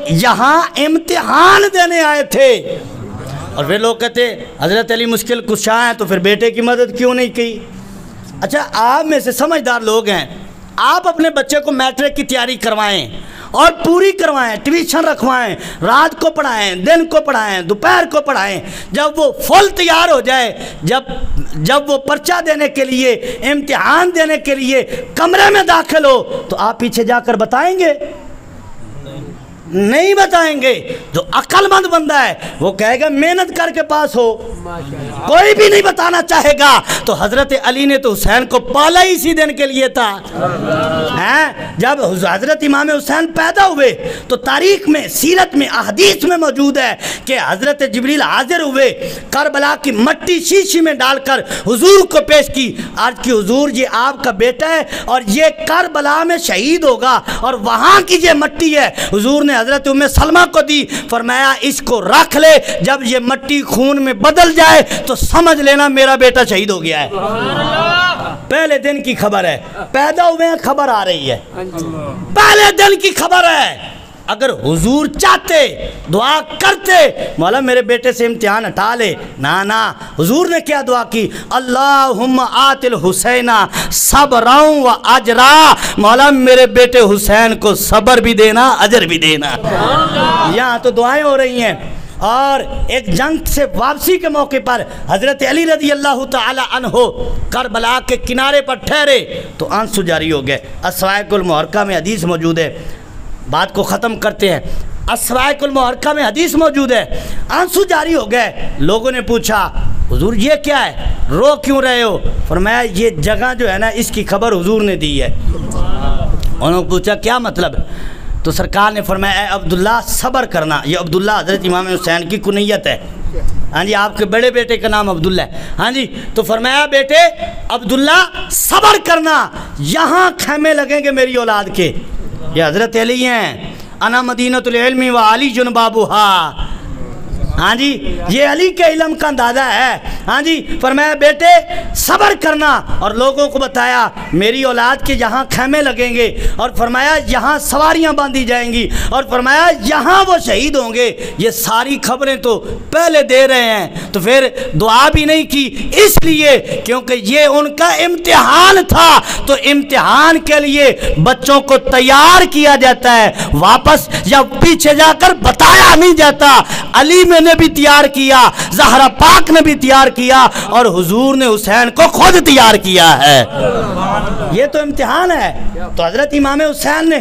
یہاں امتحان دینے آئے تھے، اور پھر لوگ کہتے حضرت علی مشکل کشا ہیں تو پھر بیٹے کی مدد کیوں نہیں کی؟ اچھا آپ میں سے سمجھدار لوگ ہیں، آپ اپنے بچے کو میٹرک کی تیاری کروائیں اور پوری کروائیں، ٹیوشن رکھوائیں، رات کو پڑھائیں، دن کو پڑھائیں، دوپہر کو پڑھائیں، جب وہ فل تیار ہو جائے، جب وہ پرچہ دینے کے لیے، امتحان دینے کے لیے کمرے میں داخل ہو، تو آپ پیچھے جا کر بتائیں گے؟ نہیں بتائیں گے۔ جو عقل مند بندہ ہے وہ کہے گا محنت کر کے پاس ہو، کوئی بھی نہیں بتانا چاہے گا۔ تو حضرت علی نے تو حسین کو پالا ہی اسی دن کے لیے تھا۔ جب حضرت امام حسین پیدا ہوئے تو تاریخ میں، سیرت میں، احادیث میں موجود ہے کہ حضرت جبریل حاضر ہوئے، کربلا کی مٹی شیشی میں ڈال کر حضور کو پیش کی، عرض کی حضور یہ آپ کا بیٹا ہے اور یہ کربلا میں شہید ہوگا اور وہاں کی یہ مٹی ہے۔ حضور نے حضرت ام سلمہ کو دی، فرمایا اس کو رکھ لے، جب یہ مٹی خون میں بدل جائے تو سمجھ لینا میرا بیٹا شہید ہو گیا ہے۔ پہلے دن کی خبر ہے، پیدا ہوئے ہیں خبر آ رہی ہے، پہلے دن کی خبر ہے۔ اگر حضور چاہتے، دعا کرتے مولا میرے بیٹے سے امتحان ہٹا لے، نا حضور نے کیا دعا کی؟ اللہم آت الحسین صبرا و اجرا، مولا میرے بیٹے حسین کو صبر بھی دینا، اجر بھی دینا۔ یہاں تو دعائیں ہو رہی ہیں۔ اور ایک جنگ سے واپسی کے موقع پر حضرت علی رضی اللہ تعالی عنہ کربلا کے کنارے پر ٹھہرے تو آنسو جاری ہو گئے۔ الصواعق المحرقہ میں حدیث موجود ہے، بات کو ختم کرتے ہیں۔ الصواعق المحرقہ میں حدیث موجود ہے، آنسو جاری ہو گئے۔ لوگوں نے پوچھا حضور یہ کیا ہے، رو کیوں رہے ہو؟ فرمایا یہ جگہ جو ہے نا اس کی خبر حضور نے دی ہے۔ انہوں نے پوچھا کیا مطلب؟ تو سرکار نے فرمایا اے عبداللہ صبر کرنا۔ یہ عبداللہ حضرت امام حسین کی کنیت ہے، ہاں جی، آپ کے بڑے بیٹے کا نام عبداللہ ہے، ہاں جی۔ تو فرمایا بیٹے عبداللہ صبر کرنا، یہاں خیمے لگیں گے میری اولاد کے۔ یہ حضرت علی ہیں، انا مدینۃ العلم و علی جنبابھا، ہاں جی، یہ علی کے علم کا اندازہ ہے، ہاں جی۔ فرمایا بیٹے صبر کرنا، اور لوگوں کو بتایا میری اولاد کے یہاں خیمے لگیں گے، اور فرمایا یہاں سواریاں باندھی جائیں گی، اور فرمایا یہاں وہ شہید ہوں گے۔ یہ ساری خبریں تو پہلے دے رہے ہیں، تو پھر دعا بھی نہیں کی، اس لیے کیونکہ یہ ان کا امتحان تھا۔ تو امتحان کے لیے بچوں کو تیار کیا جاتا ہے، واپس یا پیچھے جا کر بتایا نہیں جاتا۔ علی میں نے بھی تیار کیا، زہرا پاک نے بھی تیار کیا، اور حضور نے حسین کو خود تیار کیا ہے۔ یہ تو امتحان ہے۔ تو حضرت امام حسین نے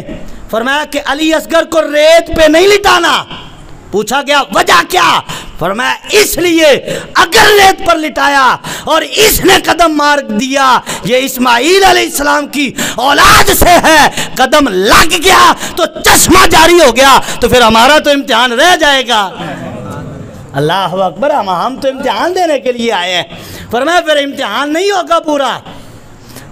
فرمایا کہ علی اصغر کو ریت پہ نہیں لٹانا۔ پوچھا گیا وجہ کیا؟ فرمایا اس لیے اگر ریت پر لٹایا اور اس نے قدم مار دیا، یہ اسماعیل علیہ السلام کی اولاد سے ہے، قدم لگ گیا تو چشمہ جاری ہو گیا، تو پھر ہمارا تو امتحان رہ جائے گا۔ اللہ اکبر، ہم تو امتحان دینے کے لیے آئے ہیں۔ فرمایا پھر امتحان نہیں ہوگا پورا،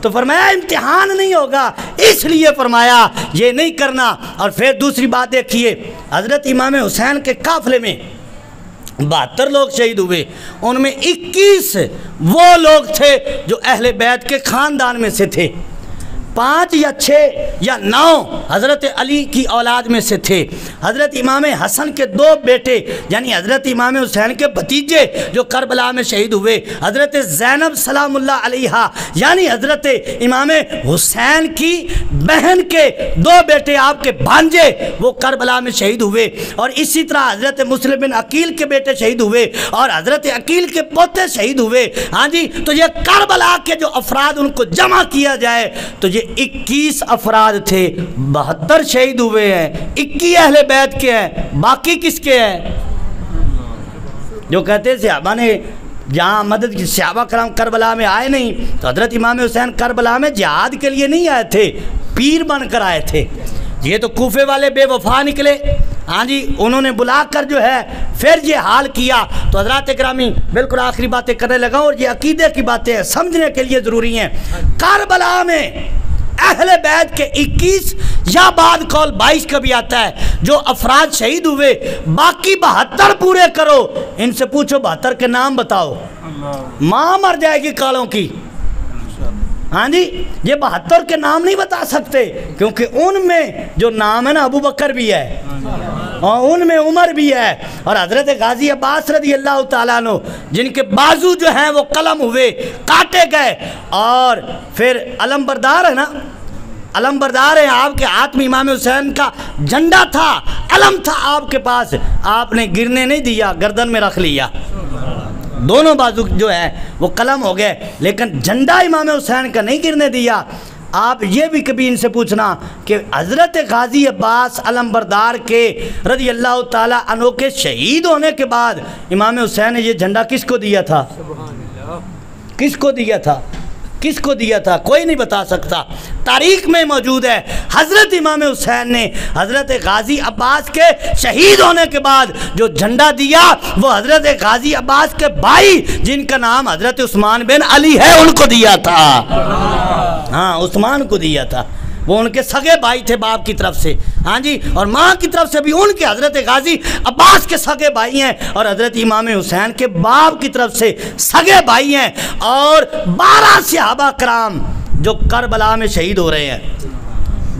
تو فرمایا امتحان نہیں ہوگا، اس لیے فرمایا یہ نہیں کرنا۔ اور پھر دوسری بات دیکھیے، حضرت امام حسین کے قافلے میں 72 لوگ شہید ہوئے، ان میں 21 وہ لوگ تھے جو اہل بیت کے خاندان میں سے تھے، 5 یا 6 یا 9 حضرت علی کی اولاد میں سے تھے۔ حضرت امام حسن کے 2 بیٹے یعنی حضرت امام حسین کے بھتیجے جو کربلا میں شہید ہوئے، حضرت زینب سلام اللہ علیہا یعنی حضرت امام حسین کی بہن کے 2 بیٹے آپ کے بھانجے وہ کربلا میں شہید ہوئے، اور اسی طرح حضرت مسلم بن عقیل کے بیٹے شہید ہوئے، اور حضرت عقیل کے پوتے شہید ہوئے، ہاں جی۔ تو یہ کربلا کے جو افراد ان کو جمع کیا جائے تو یہ 21 افراد تھے، 72 شہید ہوئے ہیں، 21 اہل بیت کے ہیں، باقی کس کے ہیں؟ جو کہتے ہیں صحابہ نے جہاں مدد کی، صحابہ کرام کربلا میں آئے نہیں، تو حضرت امام حسین کربلا میں جہاد کے لیے نہیں آئے تھے، پیر بن کر آئے تھے۔ یہ تو کوفے والے بے وفا نکلے، ہاں جی، انہوں نے بلا کر جو ہے پھر یہ حال کیا۔ تو حضرات اکرامی بالکل آخری باتیں کرنے لگا، اور یہ عقیدے کی باتیں ہیں، سمجھنے کے لیے ضروری ہیں۔ کربلا میں اہل بیت کے 21 یا بعد قول 22 کا بھی آتا ہے جو افراد شہید ہوئے، باقی 72 پورے کرو۔ ان سے پوچھو 72 کے نام بتاؤ، ماں مر جائے گی کالوں کی، ہاں جی یہ 72 کے نام نہیں بتا سکتے کیونکہ ان میں جو نام ہے نا ابو بکر بھی ہے اور ان میں عمر بھی ہے اور حضرت غازی عباس رضی اللہ تعالیٰ عنہ جن کے بازو جو ہیں وہ قلم ہوئے کاٹے گئے اور پھر علم بردار ہے نا علم بردار ہے آپ کے ہاتھ میں امام حسین کا جھنڈا تھا علم تھا آپ کے پاس آپ نے گرنے نہیں دیا گردن میں رکھ لیا دونوں بازو جو ہے وہ قلم ہو گئے لیکن جھنڈا امام حسین کا نہیں گرنے دیا آپ یہ بھی کبھی ان سے پوچھنا کہ حضرت غازی عباس علم بردار کے رضی اللہ تعالیٰ عنہ کے شہید ہونے کے بعد امام حسین نے یہ جھنڈا کس کو دیا تھا کس کو دیا تھا کس کو دیا تھا کوئی نہیں بتا سکتا تاریخ میں موجود ہے حضرت امام حسین نے حضرت غازی عباس کے شہید ہونے کے بعد جو جھنڈا دیا وہ حضرت غازی عباس کے بھائی جن کا نام حضرت عثمان بن علی ہے ان کو دیا تھا ہاں عثمان کو دیا تھا وہ ان کے سگے بھائی تھے باپ کی طرف سے ہاں جی اور ماں کی طرف سے بھی ان کے حضرت غازی عباس کے سگے بھائی ہیں اور حضرت امام حسین کے باپ کی طرف سے سگے بھائی ہیں اور 12 صحابہ کرام جو کربلا میں شہید ہو رہے ہیں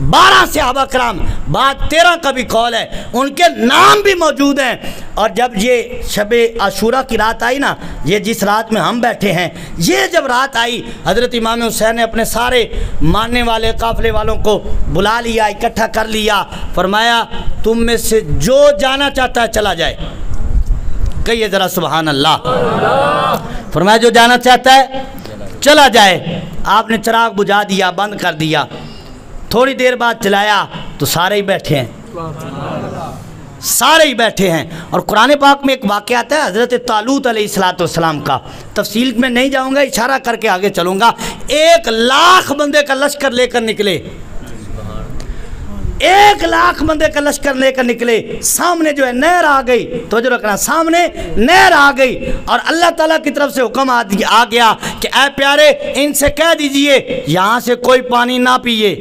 12 صحابہ کرام بعد 13 کا بھی قول ہے ان کے نام بھی موجود ہیں اور جب یہ شب عاشورہ کی رات آئی نا یہ جس رات میں ہم بیٹھے ہیں یہ جب رات آئی حضرت امام حسین نے اپنے سارے ماننے والے قافلے والوں کو بلا لیا اکٹھا کر لیا فرمایا تم میں سے جو جانا چاہتا ہے چلا جائے کہیے ذرا سبحان اللہ فرمایا جو جانا چاہتا ہے چلا جائے آپ نے چراغ بجھا دیا بند کر دیا تھوڑی دیر بعد چلایا تو سارے ہی بیٹھے ہیں سارے ہی بیٹھے ہیں اور قرآن پاک میں ایک واقعہ آتا ہے حضرت طالوت علیہ السلام کا تفصیل میں نہیں جاؤں گا اشارہ کر کے آگے چلوں گا 1,00,000 بندے کا لشکر لے کر نکلے 1,00,000 بندے کا لشکر لے کر نکلے سامنے جو ہے نہر آ گئی توجہ رکھنا سامنے نہر آ گئی اور اللہ تعالیٰ کی طرف سے حکم آ گیا کہ اے پیارے ان سے کہہ دیجئے یہاں سے کوئی پانی نہ پیے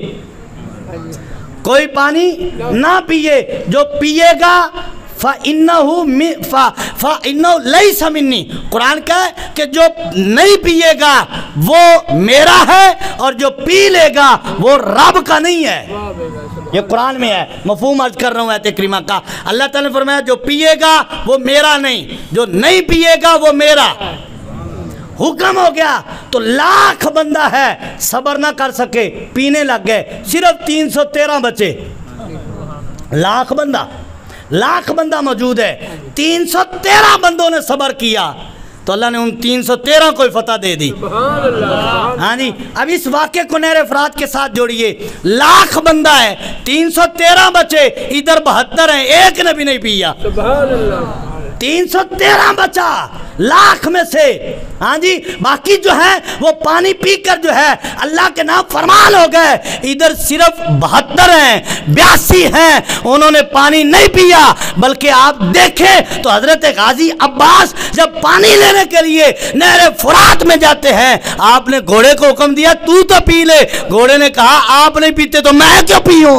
کوئی پانی نہ پیے جو پیے گا فَإِنَّهُ لَيْسَ مِنِّي قرآن کہا ہے کہ جو نہیں پیے گا وہ میرا ہے اور جو پی لے گا وہ رب کا نہیں ہے یہ قرآن میں ہے مفہوم عرض کر رہا ہوں آیت کریمہ کا اللہ تعالیٰ نے فرمایا جو پیے گا وہ میرا نہیں جو نہیں پیے گا وہ میرا حکم ہو گیا تو 1,00,000 بندہ ہے صبر نہ کر سکے پینے لگ گئے صرف 313 بچے 1,00,000 بندہ موجود ہے 313 بندوں نے صبر کیا تو اللہ نے ان 313 کو فتح دے دی ہاں جی اب اس واقعے کو نہر فرات کے ساتھ جوڑیے 1,00,000 بندہ ہے 313 بچے ادھر 72 ہیں ایک نے بھی نہیں پیا 313 بچا 1,00,000 میں سے ہاں جی باقی جو ہے وہ پانی پی کر جو ہے اللہ کے نام فرمان ہو گئے ادھر صرف 72 ہیں 82 ہیں انہوں نے پانی نہیں پیا بلکہ آپ دیکھیں تو حضرت غازی عباس جب پانی لینے کے لیے نہر فرات میں جاتے ہیں آپ نے گھوڑے کو حکم دیا تو پی لے گھوڑے نے کہا آپ نہیں پیتے تو میں کیوں پیوں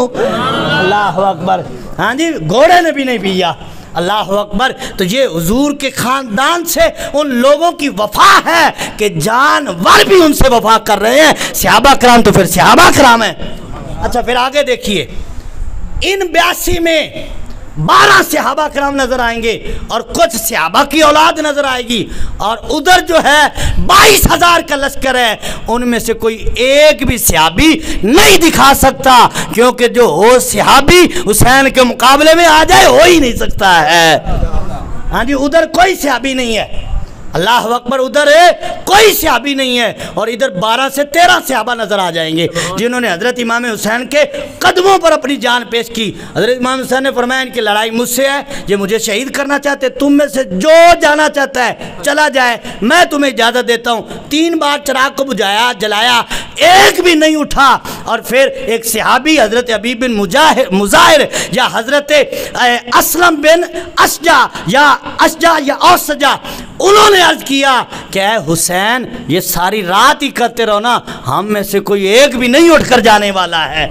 اللہ اکبر ہاں جی گھوڑے نے بھی نہیں پیا اللہ اکبر تو یہ حضور کے خاندان سے ان لوگوں کی وفا ہے کہ جانور بھی ان سے وفا کر رہے ہیں صحابہ کرام تو پھر صحابہ کرام ہیں اچھا پھر آگے دیکھیے ان 82 میں 12 صحابہ کرام نظر آئیں گے اور کچھ صحابہ کی اولاد نظر آئے گی اور ادھر جو ہے 22,000 کا لشکر ہے ان میں سے کوئی ایک بھی صحابی نہیں دکھا سکتا کیونکہ جو ہو صحابی حسین کے مقابلے میں آ جائے ہو ہی نہیں سکتا ہے ہاں جی ادھر کوئی صحابی نہیں ہے اللہ اکبر ادھر ہے کوئی صحابی نہیں ہے اور ادھر 12 سے 13 صحابہ نظر آ جائیں گے جنہوں نے حضرت امام حسین کے قدموں پر اپنی جان پیش کی حضرت امام حسین نے فرمایا ان کی لڑائی مجھ سے ہے یہ مجھے شہید کرنا چاہتے تم میں سے جو جانا چاہتا ہے چلا جائے میں تمہیں اجازت دیتا ہوں 3 بار چراغ کو بجھایا جلایا ایک بھی نہیں اٹھا اور پھر ایک صحابی حضرت حبیب بن مظاہر یا حضرت اسلم بن اشجع یا اوسجع انہوں نے عرض کیا کہ اے حسین یہ ساری رات ہی کرتے رہو نا ہم میں سے کوئی ایک بھی نہیں اٹھ کر جانے والا ہے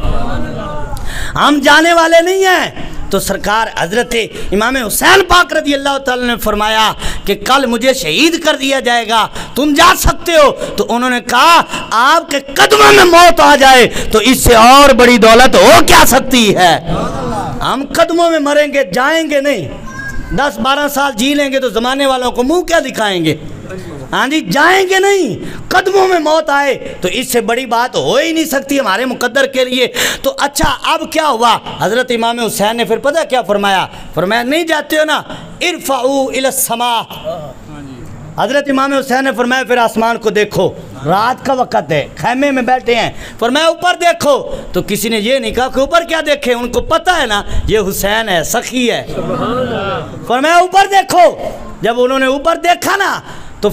ہم جانے والے نہیں ہیں تو سرکار حضرت امام حسین پاک رضی اللہ تعالیٰ نے فرمایا کہ کل مجھے شہید کر دیا جائے گا، تم جا سکتے ہو؟ تو انہوں نے کہا آپ کے قدموں میں موت آ جائے تو اس سے اور بڑی دولت ہو کیا سکتی ہے؟ ہم قدموں میں مریں گے، جائیں گے نہیں، 10-12 سال جی لیں گے تو زمانے والوں کو منہ کیا دکھائیں گے؟ ہاں جی، جائیں گے نہیں، قدموں میں موت آئے تو اس سے بڑی بات ہو ہی نہیں سکتی ہمارے مقدر کے لیے۔ تو اچھا اب کیا ہوا؟ حضرت امام حسین نے پھر پتہ کیا فرمایا؟ فرمایا نہیں جاتے ہو نا، ارفعوا الی السماء۔ حضرت امام حسین نے فرمایا پھر آسمان کو دیکھو، رات کا وقت ہے، خیمے میں بیٹھے ہیں، فرمایا اوپر دیکھو۔ تو کسی نے یہ نہیں کہا کہ اوپر کیا دیکھیں، ان کو پتہ ہے نا یہ حسین ہے، سخی ہے۔ فرمایا اوپر دیکھو۔ جب انہوں نے اوپر دیکھا نا تو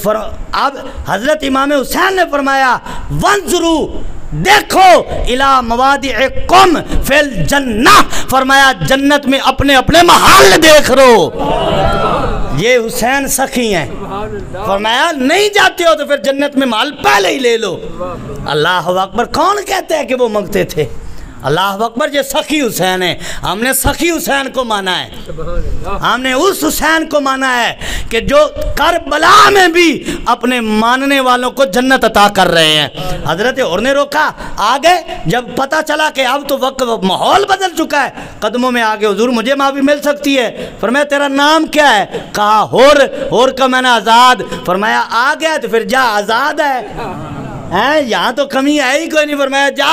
اب حضرت امام حسین نے فرمایا وانظروا، دیکھو الی موادعکم فی الجنہ، فرمایا جنت میں اپنے اپنے محل دیکھ رہو۔ یہ حسین سخی ہیں۔ فرمایا نہیں جاتے ہو تو پھر جنت میں محل پہلے ہی لے لو۔ اللہ اکبر، کون کہتے ہیں کہ وہ مانگتے تھے؟ اللہ اکبر، یہ سخی حسین ہے۔ ہم نے سخی حسین کو مانا ہے، ہم نے اس حسین کو مانا ہے کہ جو کربلا میں بھی اپنے ماننے والوں کو جنت عطا کر رہے ہیں۔ حضرت عمر نے روکا، آگے جب پتہ چلا کہ اب تو وقت ماحول بدل چکا ہے، قدموں میں آگے حضور مجھے معافی مل سکتی ہے۔ فرمایا تیرا نام کیا ہے؟ کہا ہور کا میں نے آزاد۔ فرمایا آ گیا تو پھر جا، آزاد ہے، یہاں تو کمی ہے ہی کوئی نہیں۔ فرمایا جا،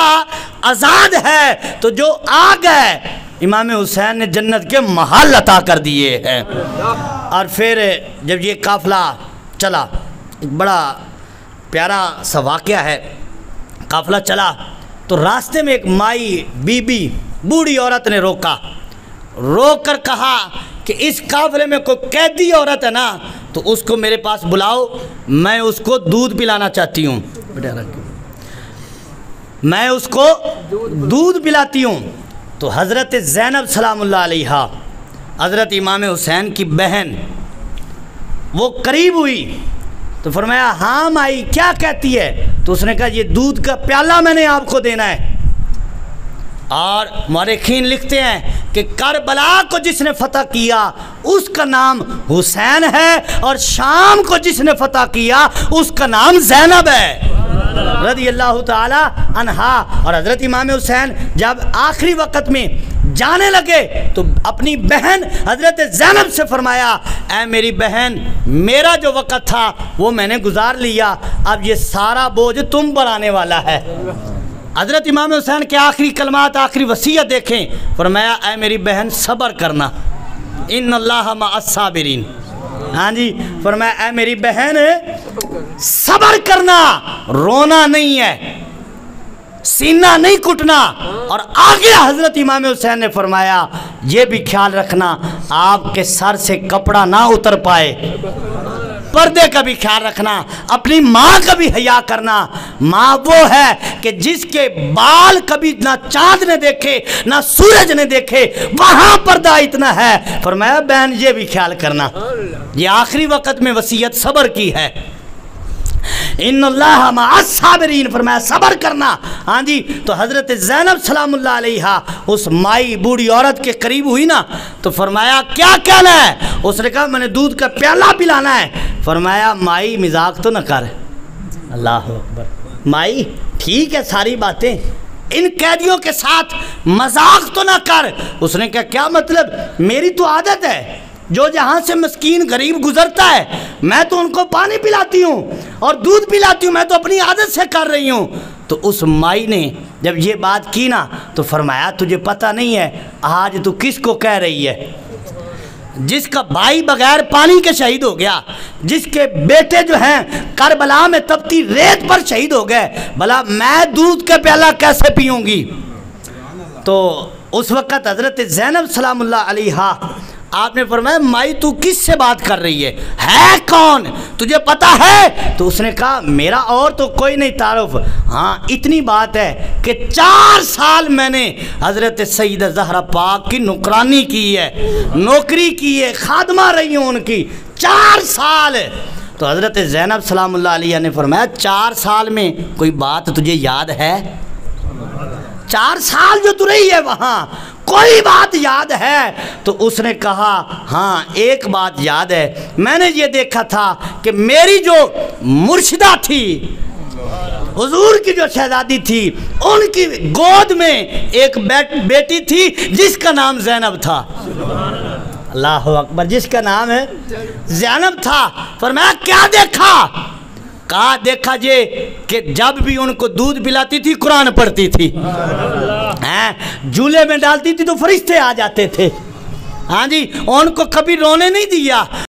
آزاد ہے۔ تو جو آ گئے امام حسین نے جنت کے محل عطا کر دیے ہیں۔ اور پھر جب یہ قافلہ چلا، ایک بڑا پیارا سا واقعہ ہے، قافلہ چلا تو راستے میں ایک مائی بی بی بوڑھی عورت نے روکا، روک کر کہا کہ اس قافلے میں کوئی قیدی عورت ہے نا تو اس کو میرے پاس بلاؤ، میں اس کو دودھ پلانا چاہتی ہوں، میں اس کو دودھ پلاتی ہوں۔ تو حضرت زینب سلام اللہ علیہا، حضرت امام حسین کی بہن، وہ قریب ہوئی تو فرمایا ہاں مائی کیا کہتی ہے؟ تو اس نے کہا یہ دودھ کا پیالہ میں نے آپ کو دینا ہے۔ اور مورخین لکھتے ہیں کہ کربلا کو جس نے فتح کیا اس کا نام حسین ہے، اور شام کو جس نے فتح کیا اس کا نام زینب ہے رضی اللہ تعالی عنہا۔ اور حضرت امام حسین جب آخری وقت میں جانے لگے تو اپنی بہن حضرت زینب سے فرمایا اے میری بہن، میرا جو وقت تھا وہ میں نے گزار لیا، اب یہ سارا بوجھ تم پر آنے والا ہے۔ حضرت امام حسین کے آخری کلمات، آخری وصیت دیکھیں، فرمایا اے میری بہن صبر کرنا، ان اللہ مع الصابرین۔ ہاں جی، فرمایا اے میری بہن صبر کرنا، رونا نہیں ہے، سینہ نہیں کٹنا۔ اور آگے حضرت امام حسین نے فرمایا یہ بھی خیال رکھنا آپ کے سر سے کپڑا نہ اتر پائے، پردے کا بھی خیال رکھنا، اپنی ماں کا بھی حیا کرنا۔ ماں وہ ہے کہ جس کے بال کبھی نہ چاند نے دیکھے نہ سورج نے دیکھے، وہاں پردہ اتنا ہے۔ فرمایا بہن یہ بھی خیال کرنا، یہ آخری وقت میں وصیت صبر کی ہے، ان اللہ مع الصابرین، فرمایا صبر کرنا۔ ہاں جی، تو حضرت زینب سلام اللہ علیہا اس مائی بوڑھی عورت کے قریب ہوئی نا تو فرمایا کیا کہنا ہے؟ اس نے کہا میں نے دودھ کا پیالہ پلانا ہے۔ فرمایا مائی مذاق تو نہ کر، اللہ اکبر، مائی ٹھیک ہے ساری باتیں، ان قیدیوں کے ساتھ مذاق تو نہ کر۔ اس نے کہا کیا مطلب؟ میری تو عادت ہے، جو جہاں سے مسکین غریب گزرتا ہے میں تو ان کو پانی پلاتی ہوں اور دودھ پلاتی ہوں، میں تو اپنی عادت سے کر رہی ہوں۔ تو اس مائی نے جب یہ بات کی نا تو فرمایا تجھے پتہ نہیں ہے آج تو کس کو کہہ رہی ہے؟ جس کا بھائی بغیر پانی کے شہید ہو گیا، جس کے بیٹے جو ہیں کربلا میں تپتی ریت پر شہید ہو گئے، بھلا میں دودھ کا پیالہ کیسے پیوں گی؟ تو اس وقت حضرت زینب سلام اللہ علیہا آپ نے فرمایا مائی تو کس سے بات کر رہی ہے کون؟ تجھے پتہ ہے؟ تو اس نے کہا میرا اور تو کوئی نہیں تعارف، ہاں اتنی بات ہے کہ 4 سال میں نے حضرت سیدہ زہرا پاک کی نوکرانی کی ہے، نوکری کی ہے، خادمہ رہی ہوں ان کی 4 سال۔ تو حضرت زینب سلام اللہ علیہ نے فرمایا 4 سال میں کوئی بات تجھے یاد ہے؟ 4 سال جو تو رہی ہے وہاں کوئی بات یاد ہے؟ تو اس نے کہا ہاں ایک بات یاد ہے، میں نے یہ دیکھا تھا کہ میری جو مرشدہ تھی، حضور کی جو شہزادی تھی، ان کی گود میں ایک بیٹی تھی جس کا نام زینب تھا۔ اللہ اکبر، جس کا نام ہے زینب تھا۔ فرمایا کیا دیکھا؟ کہا دیکھا یہ کہ جب بھی ان کو دودھ پلاتی تھی قرآن پڑھتی تھی، جھولے میں ڈالتی تھی تو فرشتے آ جاتے تھے، ہاں جی، ان کو کبھی رونے نہیں دیا۔